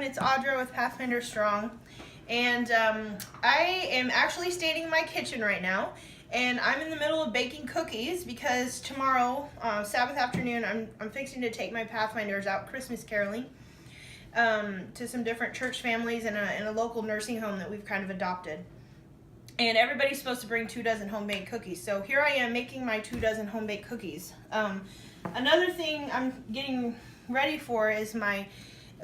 everyone, it's Audra with Pathfinder Strong, and I am actually standing in my kitchen right now, and I'm in the middle of baking cookies because tomorrow, Sabbath afternoon, I'm fixing to take my Pathfinders out Christmas caroling to some different church families in a local nursing home that we've kind of adopted. And everybody's supposed to bring 24 homemade cookies, so here I am making my 24 homemade cookies. Another thing I'm getting ready for is my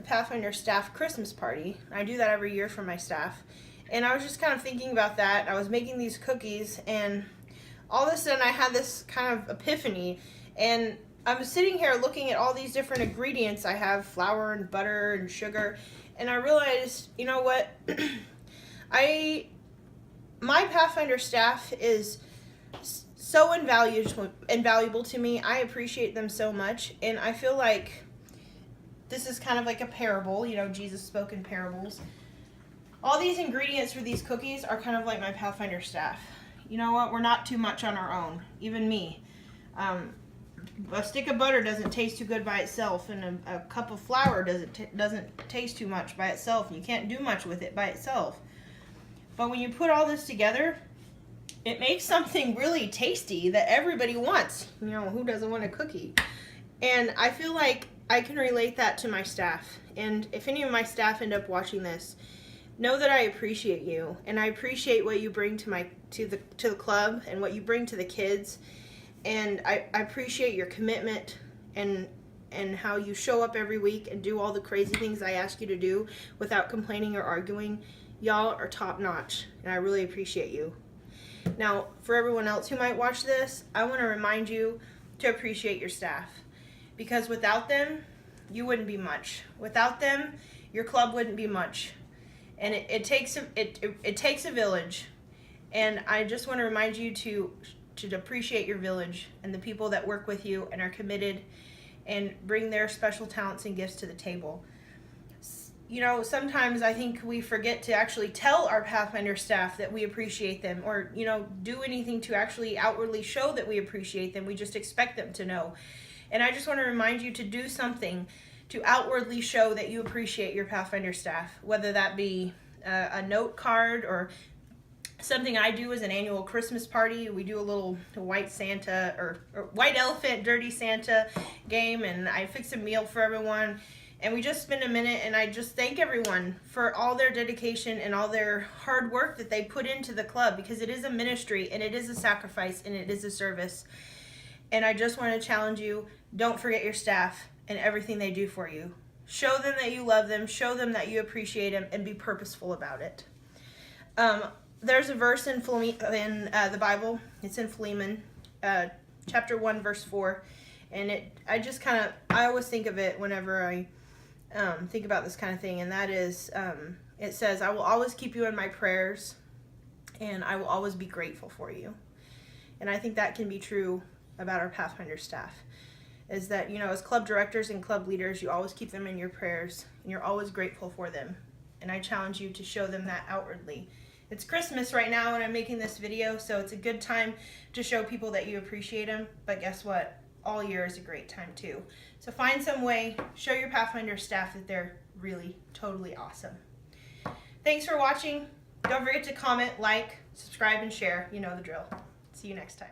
Pathfinder Staff Christmas party. I do that every year for my staff. And I was just kind of thinking about that. I was making these cookies and all of a sudden I had this kind of epiphany, and I'm sitting here looking at all these different ingredients. I have flour and butter and sugar, and I realized, you know what, my Pathfinder staff is so invaluable to me. I appreciate them so much, and I feel like this is kind of like a parable. You know, Jesus spoke in parables. All these ingredients for these cookies are kind of like my Pathfinder staff. You know what? We're not too much on our own. Even me. A stick of butter doesn't taste too good by itself, and a cup of flour doesn't taste too much by itself. You can't do much with it by itself. But when you put all this together, it makes something really tasty that everybody wants. You know, who doesn't want a cookie? And I feel like I can relate that to my staff. And if any of my staff end up watching this, know that I appreciate you, and I appreciate what you bring to the club and what you bring to the kids. And I appreciate your commitment and how you show up every week and do all the crazy things I ask you to do without complaining or arguing. Y'all are top notch, and I really appreciate you. Now, for everyone else who might watch this, I want to remind you to appreciate your staff, because without them, you wouldn't be much. Without them, your club wouldn't be much. And it takes a village, and I just want to remind you to appreciate your village and the people that work with you and are committed and bring their special talents and gifts to the table. You know, sometimes I think we forget to actually tell our Pathfinder staff that we appreciate them, or, you know, do anything to actually outwardly show that we appreciate them. We just expect them to know. And I just want to remind you to do something to outwardly show that you appreciate your Pathfinder staff, whether that be a note card or something I do as an annual Christmas party. We do a little white Santa or white elephant, dirty Santa game, and I fix a meal for everyone. And we just spend a minute, and I just thank everyone for all their dedication and all their hard work that they put into the club, because it is a ministry, and it is a sacrifice, and it is a service. And I just want to challenge you, don't forget your staff and everything they do for you. Show them that you love them, show them that you appreciate them, and be purposeful about it. There's a verse in the Bible. It's in Philemon, chapter 1, verse 4. And I always think of it whenever I think about this kind of thing. And that is, it says, I will always keep you in my prayers, and I will always be grateful for you. And I think that can be true about our Pathfinder staff, is that, you know, as club directors and club leaders, you always keep them in your prayers, and you're always grateful for them. And I challenge you to show them that outwardly. It's Christmas right now when I'm making this video, so it's a good time to show people that you appreciate them. But guess what? All year is a great time too. So find some way, show your Pathfinder staff that they're really, totally awesome. Thanks for watching. Don't forget to comment, like, subscribe, and share. You know the drill. See you next time.